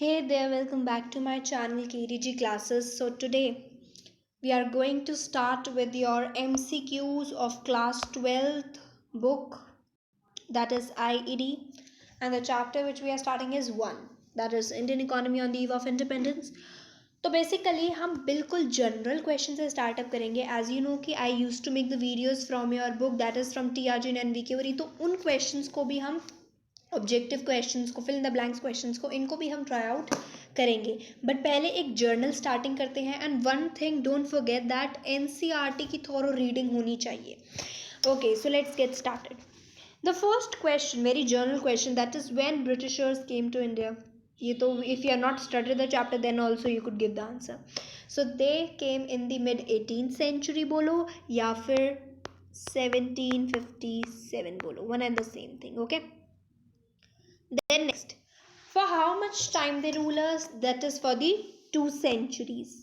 Hey there, welcome back to my channel KDG Classes. So today we are going to start with your MCQs of class 12th book, that is IED, and the chapter which we are starting is 1, that is Indian Economy on the Eve of Independence. तो basically हम बिल्कुल general question से start up करेंगे. As you know कि I use to make the videos from your book that is from TRG and वीकेवरी. तो उन questions को भी हम ऑब्जेक्टिव क्वेश्चंस को, fill in the blanks questions को, इनको भी हम ट्राई आउट करेंगे. बट पहले एक जर्नल स्टार्टिंग करते हैं. And one thing don't forget that NCERT की थोरो रीडिंग होनी चाहिए. Okay, so let's get started. The first question, very general question, that is when Britishers came to India. ये तो if you are not studied the chapter then also you could give the answer. So they came in the mid 18th century बोलो या फिर 1757 बोलो, one and the same thing. Okay, then next, for how much time they rule us? That is for the 2 centuries.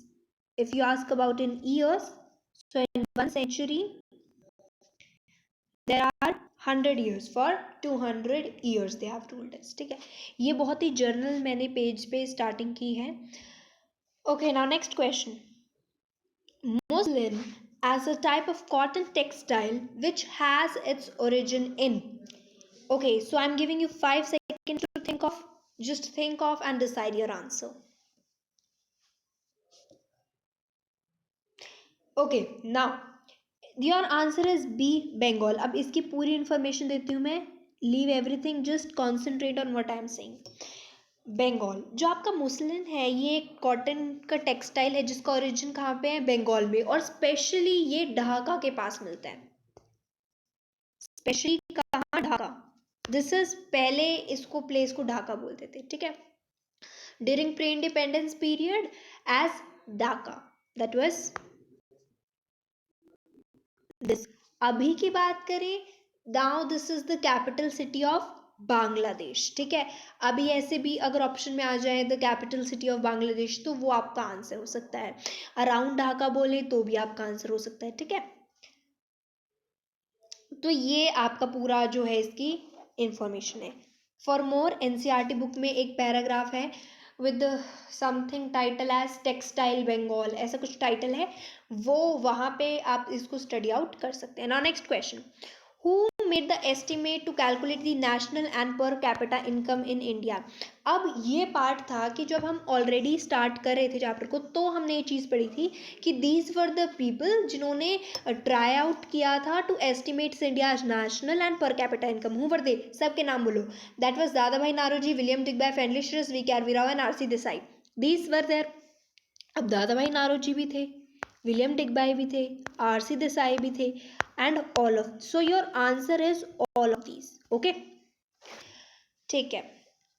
If you ask about in years, so in 1 century there are 100 years. For 200 years they have ruled us. ठीक है, ये बहुत ही journal मैंने page पे starting की है. Okay, now next question. Muslin as a type of cotton textile which has its origin in. Okay, so I'm giving you 5 seconds to think of, just think of and decide your answer. Okay, now your answer is B, Bengal. अब इसकी पूरी information देती हूँ मैं. Leave everything, just concentrate on what I am saying. Bengal जो आपका muslin है, ये कॉटन का टेक्सटाइल है जिसका ओरिजिन कहाँ पे है? बंगाल में. और स्पेशली ये ढाका के पास मिलता है. स्पेशली कहाँ? ढाका. दिस इज, पहले इसको प्लेस को ढाका बोलते थे. ठीक है, during pre independence period as Dhaka. That was this. अभी की बात करें, now this is the capital city of Bangladesh. ठीक है, अभी ऐसे भी अगर ऑप्शन में आ जाए the capital city of Bangladesh तो वो आपका आंसर हो सकता है. अराउंड ढाका बोले तो भी आपका आंसर हो सकता है. ठीक है, तो ये आपका पूरा जो है इसकी इंफॉर्मेशन है. फॉर मोर, एनसीईआरटी बुक में एक पैराग्राफ है with something title as textile Bengal, ऐसा कुछ टाइटल है, वो वहाँ पे आप इसको स्टडी आउट कर सकते हैं. Now next question. Who made the estimate to calculate the national and per capita income in India? अब ये पार्ट था कि जब हम ऑलरेडी स्टार्ट कर रहे थे चैप्टर को तो हमने ये चीज़ पढ़ी थी कि दीज वर द पीपल जिन्होंने ट्राई आउट किया था to estimate India national and per capita income. Who were they? सबके नाम बोलो. That was Dadabhai Naoroji, William Digby, Findlay Shirras, V K R. Rao and R C. Desai. These were there. अब दादा भाई नारोजी भी थे, विलियम डिगबाय भी थे, आर.सी. देसाई भी थे, and all of. So your answer is all of these. Okay, ठीक है.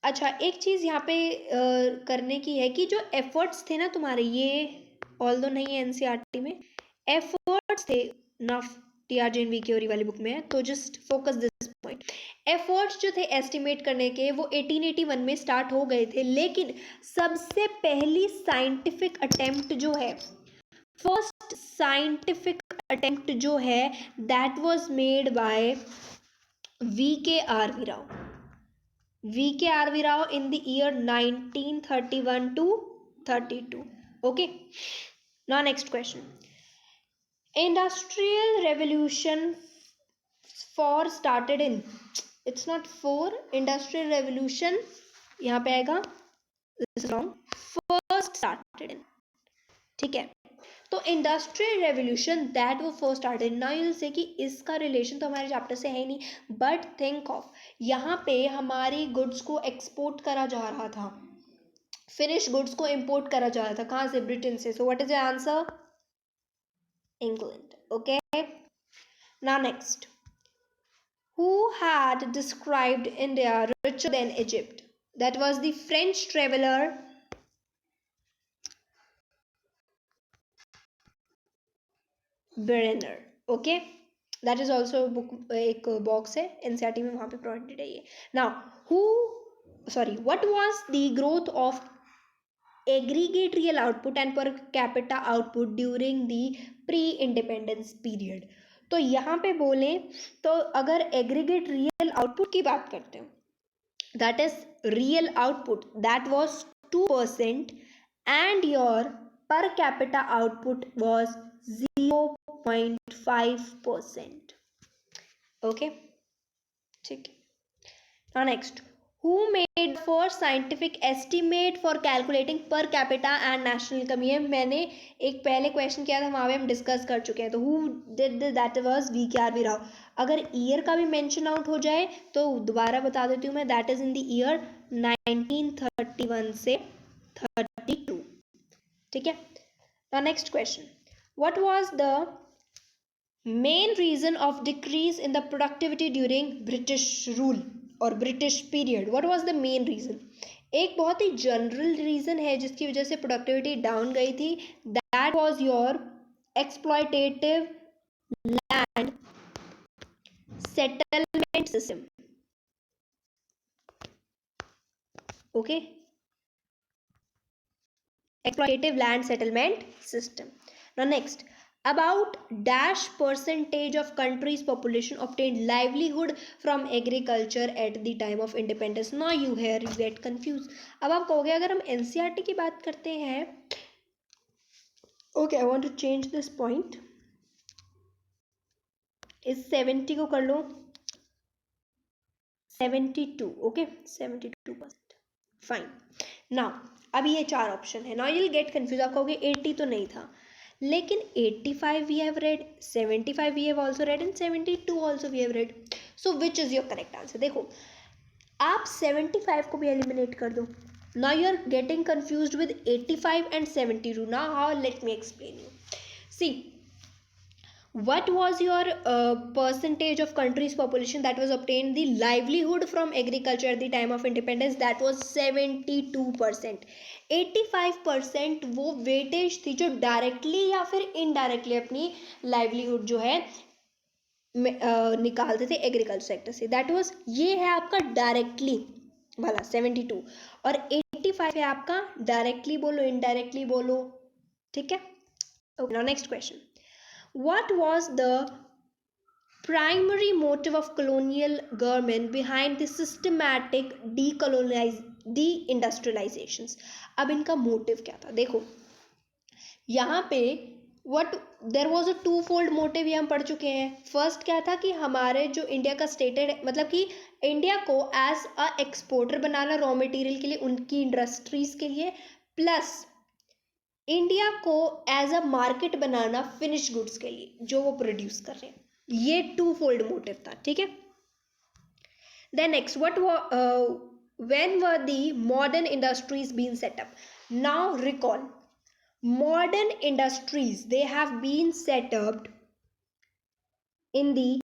अच्छा, एक चीज़ यहाँ पे करने की है कि जो एफर्ट्स थे ना तुम्हारे, ये ऑल दो नहीं है एनसीईआरटी में, एफर्ट्स थे ना टीआरजे एंड वीकेओरी वाली बुक में है, तो just focus this point. Efforts जो थे एस्टिमेट करने के वो 1881 में स्टार्ट हो गए थे, लेकिन सबसे पहली साइंटिफिक अटेम्प्ट जो है, फर्स्ट साइंटिफिक अटेम्प्ट जो है, that was made by V K R. Rao. V.K.R.V. Rao in the year 1931 to 32. Okay. Now next question. Industrial Revolution for started in. It's not for. Industrial Revolution यहाँ पे आएगा. This is wrong. First started in. ठीक है, तो industrial revolution that वो first started. ना you'll से कि इसका रिलेशन तो हमारे चैप्टर से है ही नहीं, बट थिंक ऑफ, यहाँ पे हमारी गुड्स को एक्सपोर्ट करा जा रहा था, फिनिश गुड्स को इंपोर्ट करा जा रहा था. कहाँ से? ब्रिटेन से. So what is the answer? England. Okay, now next. Who had described India richer than Egypt? That was the French traveller Brenner. Okay, that is also a book, एक box है NCERT में, वहाँ पे provided है ये. Now what was the growth of aggregate real output and per capita output during the pre-independence period? तो यहाँ पे बोले तो अगर aggregate real output की बात करते हैं, that is real output that was 2% and your per capita output was 0.5%. Okay, ठीक है. Now next, who made the first scientific estimate for calculating per capita and national income? ये मैंने एक पहले क्वेश्चन किया था, वहाँ पे हम डिस्कस कर चुके हैं. तो who did that was VKRV Rao. अगर ईयर का भी मेंशन आउट हो जाए तो दोबारा बता देती हूँ मैं, that is in the year 1931 से 32. ठीक है. Now next question, what was the main reason of decrease in the productivity during British rule और British period? What was the main reason? एक बहुत ही जनरल रीजन है जिसकी वजह से प्रोडक्टिविटी डाउन गई थी. That was your exploitative land settlement system. Okay, exploitative land settlement system. Now next, about dash percentage of country's population obtained livelihood from agriculture at the time of independence. Now you here you get confused. अब आप कहोगे अगर हम NCERT की बात करते हैं, okay, I want to change this point. इस 70 को कर लो 72. ओके, 72%. फाइन. नाउ अभी ये चार ऑप्शन है. Now you will get confuse. आप कहोगे 80 तो नहीं था, लेकिन 85 we have read, 75 we have also read and 72 also we have read. So which is your correct answer? देखो, आप 75 को भी एलिमिनेट कर दो. Now you are getting confused with 85 and 72. Now how, let me explain you. See, what was your percentage of country's population that was obtained the livelihood from agriculture at the time of independence? That was 72%. 85% वो weightage थी जो directly या फिर indirectly अपनी livelihood जो है निकालते थे एग्रीकल्चर सेक्टर से. दैट वाज, ये है आपका डायरेक्टली वाला 72, और 85 है आपका डायरेक्टली बोलो इनडायरेक्टली बोलो. ठीक है. Okay, now next question. What was the primary motive of colonial government behind the systematic deindustrializations? अब इनका मोटिव क्या था? देखो, यहाँ पे what there was a two-fold motive, ये हम पढ़ चुके हैं. फर्स्ट क्या था कि हमारे जो इंडिया का स्टेटेड, मतलब कि इंडिया को एज अ एक्सपोर्टर बनाना रॉ मटेरियल के लिए, उनकी इंडस्ट्रीज के लिए, प्लस इंडिया को एज अ मार्केट बनाना फिनिश गुड्स के लिए जो वो प्रोड्यूस कर रहे हैं. ये टू फोल्ड मोटिव था. ठीक है. Then next, what when were the modern industries been set up? Now recall, modern industries they have been set upped in the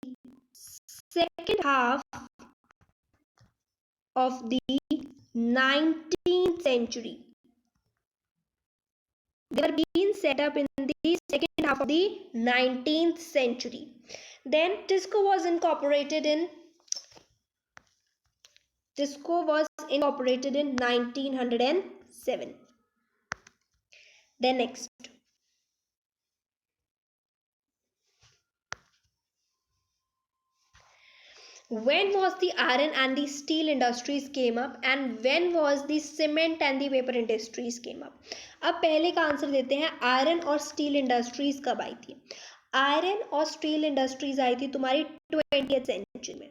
second half of the 19th century. They were being set up in the second half of the 19th century. Then Tisco was incorporated in 1907. Then next, when was the iron and the steel industries came up, and when was the cement and the paper industries came up? अब पहले का answer देते हैं. Iron और steel industries कब आई थी? Iron और steel industries आई थी तुम्हारी 20th सेंचुरी में.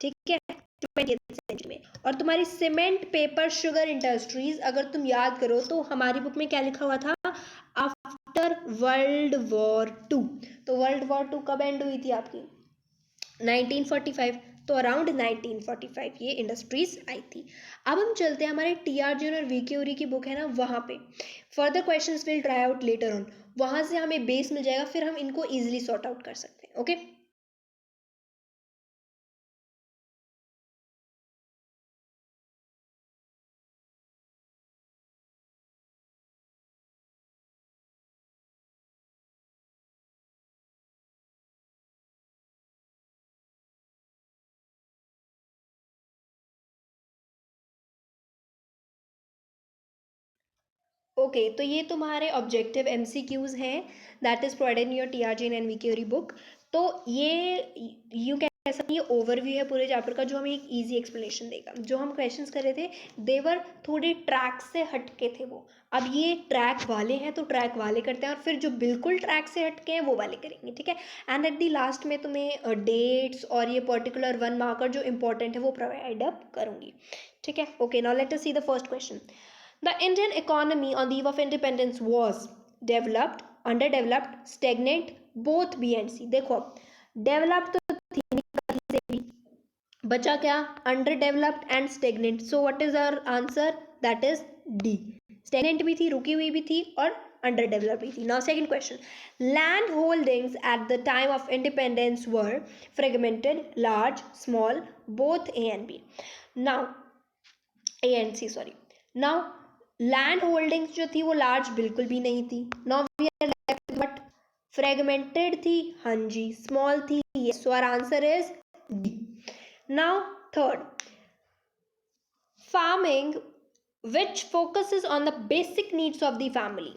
ठीक है, 20th सेंचुरी में. और तुम्हारी सीमेंट पेपर शुगर इंडस्ट्रीज, अगर तुम याद करो तो हमारी बुक में क्या लिखा हुआ था? After world war 2. तो वर्ल्ड वॉर 2 कब एंड हुई थी आपकी? 1945. तो अराउंड 1945 ये इंडस्ट्रीज आई थी. अब हम चलते हैं हमारे टीआरजी और वीके ओरी की बुक है ना, वहाँ पे further questions will try out later on. वहाँ से हमें बेस मिल जाएगा, फिर हम इनको इजीली सॉर्ट आउट कर सकते हैं. ओके. ओके, तो ये तुम्हारे ऑब्जेक्टिव एमसीक्यूज हैं that is provided in your TRG and VK Ohri book. तो ये यू कैन ऐसा ये ओवरव्यू है पूरे चैप्टर का जो हमें एक इजी एक्सप्लेनेशन देगा। जो हम क्वेश्चंस कर रहे थे देवर थोड़े ट्रैक से हटके थे वो, अब ये ट्रैक वाले हैं तो ट्रैक वाले करते हैं, और फिर जो बिल्कुल ट्रैक से हटके हैं वो वाले करेंगे, ठीक है। एंड एट दी लास्ट में तुम्हें डेट्स और ये पर्टिकुलर 1 मार्कर जो इंपॉर्टेंट है वो प्रोवाइड अप करूँगी, ठीक है। Okay, now let us see the first question. The Indian economy on the eve of independence was developed, under developed, stagnant, both b and c. देखो developed तो थी नहीं से भी, बचा क्या, under developed and stagnant. So what is our answer, that is d. Stagnant भी थी, रुकी हुई भी थी, और अंडर डेवलप्ड भी थी। Now second question, land holdings at the time of independence were fragmented, large, small, both A and B. Now A and C, sorry. Now land holdings जो थी वो लार्ज बिल्कुल भी नहीं थी। Now we are left but fragmented थी, हाँ जी, स्मॉल थी, yes, so our answer is D. Now third, farming which focuses on the basic needs of the family।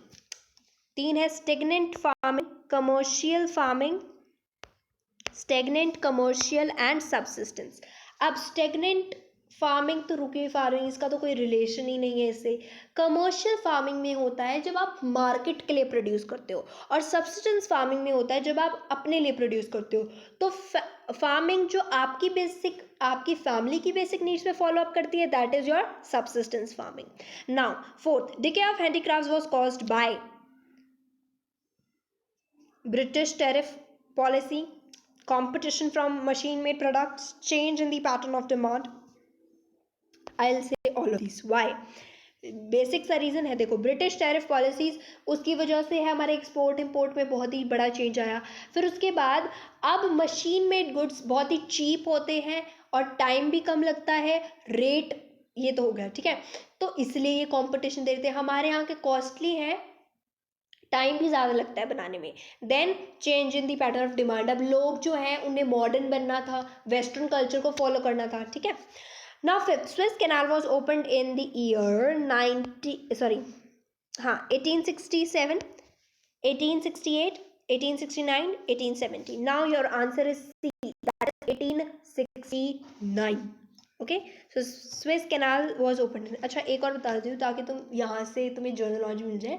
3 है stagnant farming, commercial farming, stagnant, commercial and subsistence। अब stagnant farming तो रुकी हुई farming, इसका तो कोई रिलेशन ही नहीं है इससे। कमर्शियल फार्मिंग में होता है जब आप मार्केट के लिए प्रोड्यूस करते हो, और सब्सिस्टेंस फार्मिंग में होता है जब आप अपने लिए प्रोड्यूस करते हो। तो फार्मिंग जो आपकी बेसिक, आपकी फैमिली की बेसिक नीड्स पे फॉलो अप करती है, that is your subsistence farming. Now fourth, decay of handicrafts was caused by British tariff policy, competition from machine made products, change in the pattern of demand। I'll say all of these। Why? Basic सा reason है, देखो British tariff policies, उसकी वजह से है हमारे export import में बहुत ही बड़ा चेंज आया। फिर उसके बाद अब मशीन मेड गुड्स बहुत ही चीप होते हैं और टाइम भी कम लगता है, रेट ये तो हो गया, ठीक है। तो इसलिए ये कंपटीशन दे रहे थे, हमारे यहाँ के कॉस्टली है, टाइम भी ज़्यादा लगता है बनाने में। Then change in the pattern of demand, अब लोग जो हैं उन्हें मॉडर्न बनना था, वेस्टर्न कल्चर को फॉलो करना था, ठीक है। Now fifth, Swiss canal was opened in the year 1867, 1868, 1869, 1870। Now your answer is C, that is 1869। Okay, so Swiss canal was opened. अच्छा एक और बता देती हूँ ताकि तुम यहाँ से तुम्हें जर्नल नॉलेज मिल जाए,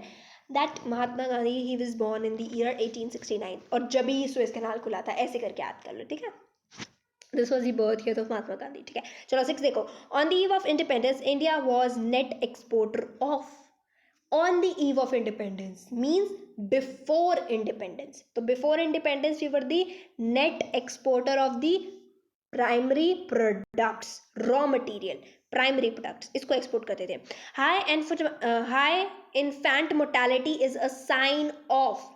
दैट महात्मा गांधी ही was born in the year 1869, और जब ही स्विस कैनाल खुला था, ऐसे करके याद कर लो, ठीक है। This was the birth year of Mahatma Gandhi, ठीक है। चलो 6 देखो, on the eve of independence India was net exporter of, on the eve of independence means before independence, तो before independence we were the net exporter of the primary products, raw material, primary products, इसको export करते थे। High infant mortality is a sign of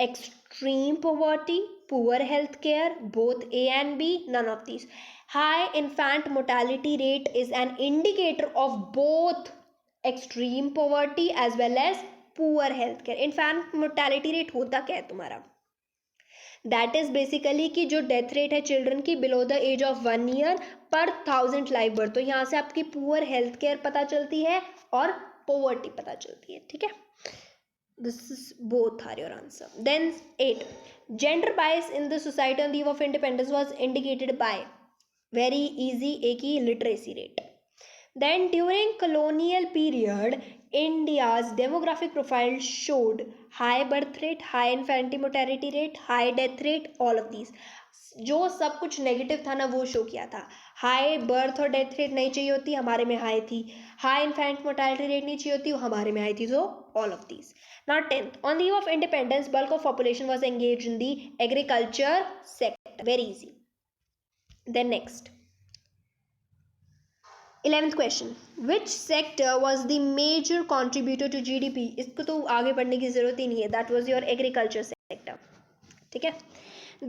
extreme poverty, poor health care, both A and B, none of these। High infant mortality rate is an indicator of both extreme poverty as well as poor health care। infant mortality rate होता क्या है तुम्हारा, that is basically कि जो death rate है children की below the age of 1 year पर 1000 live birth, तो यहाँ से आपकी पुअर हेल्थ केयर पता चलती है और पोवर्टी पता चलती है, ठीक है। This is both are your answer। Then 8, gender bias in the society on the eve of independence was indicated by very easy, एक ही literacy rate। Then during colonial period India's demographic profile showed high birth rate, high infant mortality rate, high death rate, all of these। जो सब कुछ negative था ना वो show किया था। High birth और डेथ रेट नहीं चाहिए होती, हमारे में हाई थी। हाई इन्फेंट मोर्टेलिटी रेट नहीं चाहिए होती, वो हमारे में हाई थी, so all of these. Now 10th, on the eve of independence, bulk of population was engaged in the agriculture sector, very easy। Then next, 11th question, which sector was the major contributor to GDP? इसको तो आगे पढ़ने की जरूरत ही नहीं है, that was your agriculture sector, ठीक है।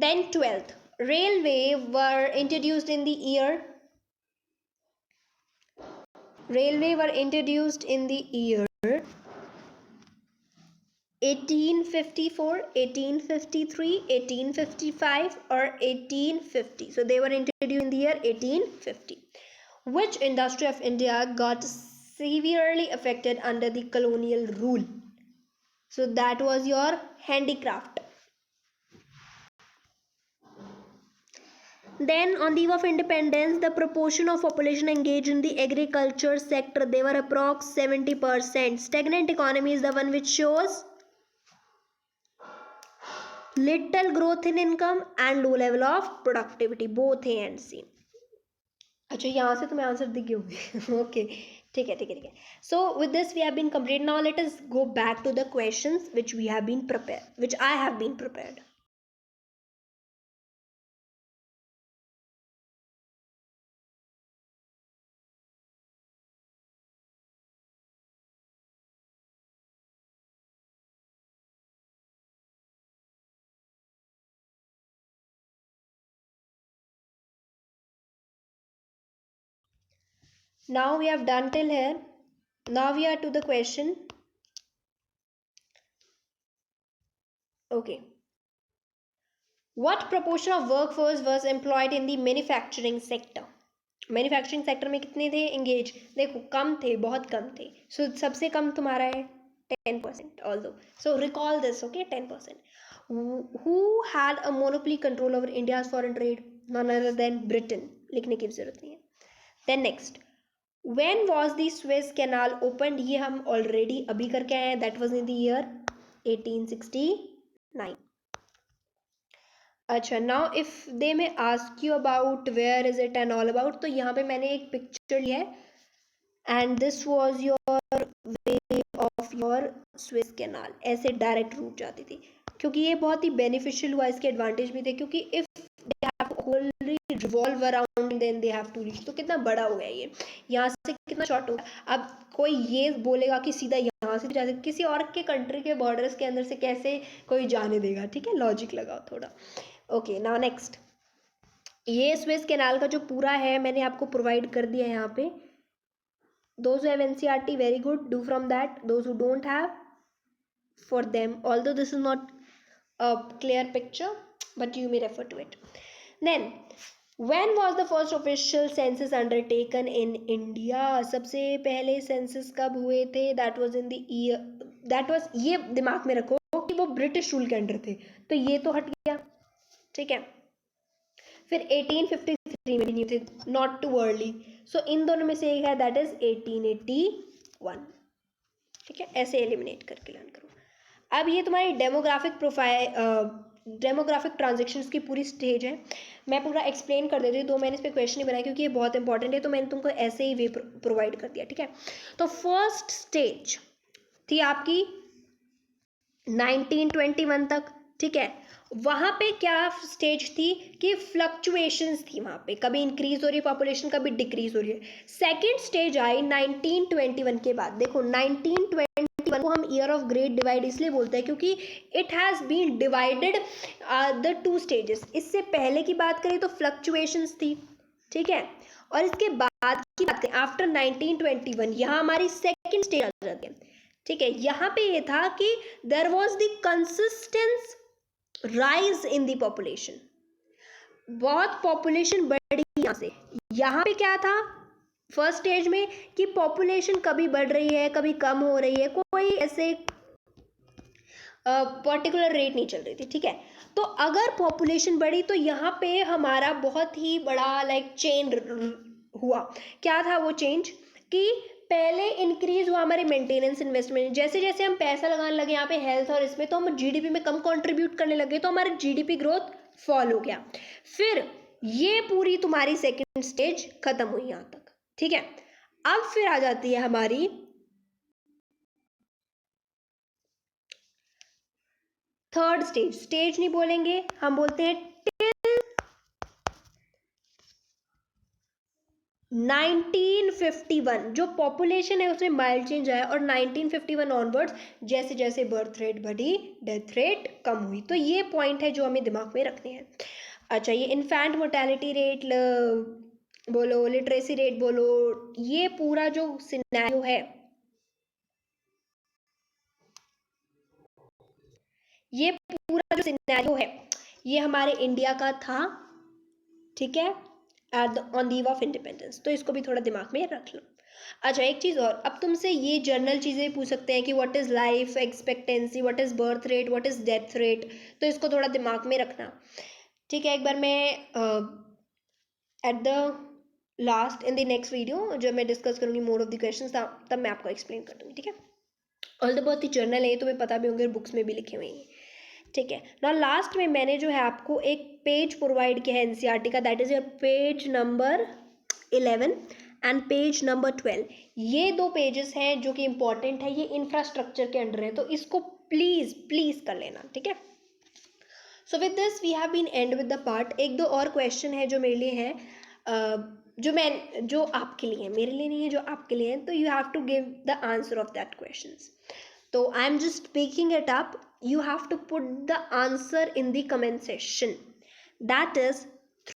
Then 12th, railway were introduced in the year, railway were introduced in the year 1854, 1853, 1855 or 1850। So they were introduced in the year 1850। Which industry of India got severely affected under the colonial rule? So that was your handicraft। Then on the eve of independence, the proportion of population engaged in the agriculture sector, they were approx 70%. Stagnant economy is the one which shows little growth in income and low level of productivity, both A and C. अच्छा यहाँ से तुम्हें answer दिखे होंगे okay ठीक है ठीक है ठीक है so with this we have been complete now let us go back to the questions which we have been prepared which I have been prepared now we have done till here now we are to the question okay what proportion of workforce was employed in the manufacturing sector manufacturing sector में कितने थे engage देखो कम थे बहुत कम थे सो सबसे कम तुम्हारा है 10% although so recall this okay 10% who had a monopoly control over India's foreign trade none other than Britain लिखने की जरूरत नहीं है then next when was the Suez canal open ये हम ऑलरेडी अभी करके आए हैं that was in the year 1869 अच्छा नाउ इफ दे में ask you about where is it and all about तो यहाँ पे मैंने एक पिक्चर लिया है and this was your way of your Swiss canal ऐसे डायरेक्ट रूट जाती थी क्योंकि ये बहुत ही बेनिफिशियल हुआ इसके एडवांटेज भी थे क्योंकि इफ दे हैव टू होल्डली revolve around then they have to reach तो कितना बड़ा हो गया ये यहाँ से कितना शॉर्ट हो गया अब कोई ये बोलेगा कि सीधा यहाँ से जा सकते किसी और के कंट्री के बॉर्डर्स के अंदर से कैसे कोई जाने देगा ठीक है लॉजिक लगाओ थोड़ा ओके नाउ नेक्स्ट ये स्वेज कैनाल का जो पूरा है मैंने आपको प्रोवाइड कर दिया है यहाँ पे those who have NCERT very good do from that those who don't have for them although this is not a clear picture but you may refer to it then when was the first official census undertaken in India सबसे पहले census कब हुए थे that was in the year that was ये दिमाग में रखो कि वो ब्रिटिश रूल के अंडर थे तो ये तो हट गया ठीक है फिर 1853 में नहीं थे नॉट टू अर्ली सो इन दोनों में से एक है दैट इज 1881 ठीक है ऐसे एलिमिनेट करके लर्न करो अब ये तुम्हारी डेमोग्राफिक प्रोफाइल डेमोग्राफिक ट्रांजेक्शन्स की पूरी स्टेज है मैं पूरा एक्सप्लेन कर देती हूँ तो मैंने इस पर क्वेश्चन नहीं बनाया क्योंकि ये बहुत इंपॉर्टेंट है तो मैंने तुमको ऐसे ही वे प्रोवाइड कर दिया ठीक है तो फर्स्ट स्टेज थी आपकी 1921 तक ठीक है वहां पे क्या स्टेज थी कि फ्लक्चुएशंस थी वहां पे कभी इंक्रीज हो रही है पॉपुलेशन कभी डिक्रीज हो रही है सेकंड स्टेज आई 1921 के बाद देखो 1921 को हम ईयर ऑफ ग्रेट डिवाइड इसलिए बोलते हैं क्योंकि it has been divided the two stages इससे पहले की बात करें तो फ्लक्चुएशंस थी ठीक है और इसके बाद की बात करें आफ्टर 1921 यहाँ हमारी सेकेंड स्टेज आ जाती है ठीक है यहाँ पे ये था कि there was the consistence rise in the population बहुत पॉपुलेशन बढ़ी यहाँ पे क्या था फर्स्ट स्टेज में कि पॉपुलेशन कभी बढ़ रही है कभी कम हो रही है कोई ऐसे पर्टिकुलर रेट नहीं चल रही थी ठीक है तो अगर पॉपुलेशन बढ़ी तो यहाँ पे हमारा बहुत ही बड़ा लाइक चेंज हुआ क्या था वो चेंज कि पहले इंक्रीज हुआ हमारे मेंटेनेंस इन्वेस्टमेंट जैसे जैसे हम पैसा लगाने लगे यहाँ पे हेल्थ और इसमें तो हम जीडीपी में कम कंट्रीब्यूट करने लगे तो हमारा जीडीपी ग्रोथ फॉल हो गया फिर ये पूरी तुम्हारी सेकंड स्टेज खत्म हुई यहाँ तक ठीक है अब फिर आ जाती है हमारी थर्ड स्टेज स्टेज नहीं बोलेंगे हम बोलते हैं 1951 जो पॉपुलेशन है उसमें माइल्ड चेंज आया और 1951 ऑनवर्ड्स जैसे जैसे बर्थ रेट बढ़ी डेथ रेट कम हुई तो ये पॉइंट है जो हमें दिमाग में रखने हैं अच्छा ये इन्फेंट मोर्टेलिटी रेट बोलो लिटरेसी रेट बोलो ये पूरा जो सिनेरियो है ये पूरा जो सिनेरियो है ये हमारे इंडिया का था ठीक है on the eve of independence तो इसको भी थोड़ा दिमाग में रख लो अच्छा एक चीज़ और अब तुमसे ये जनरल चीज़ें पूछ सकते हैं कि what is life expectancy what is birth rate what is death rate तो इसको थोड़ा दिमाग में रखना ठीक है एक बार मैं at the last in the next video जब मैं डिस्कस करूँगी मोर ऑफ द क्वेश्चंस, तब मैं आपको एक्सप्लेन कर दूँगी, ठीक है। ऑल द बहुत ही जर्नल है, तुम्हें पता भी होंगे, बुक्स में भी लिखे हुए हैं, ठीक है ना। लास्ट में मैंने जो है आपको एक पेज प्रोवाइड किया है एनसीईआरटी का, that is your page number 11 and page number 12। ये दो पेजेस हैं जो कि इंपॉर्टेंट है, ये इंफ्रास्ट्रक्चर के अंडर है, तो इसको प्लीज प्लीज कर लेना, ठीक है। So with this we have been end with the part. एक दो और क्वेश्चन है जो मेरे लिए है, जो आपके लिए है, मेरे लिए नहीं है, जो आपके लिए है, तो you have to give the answer of that questions. तो I am just picking it up, you have to put the answer in the comment section. That is,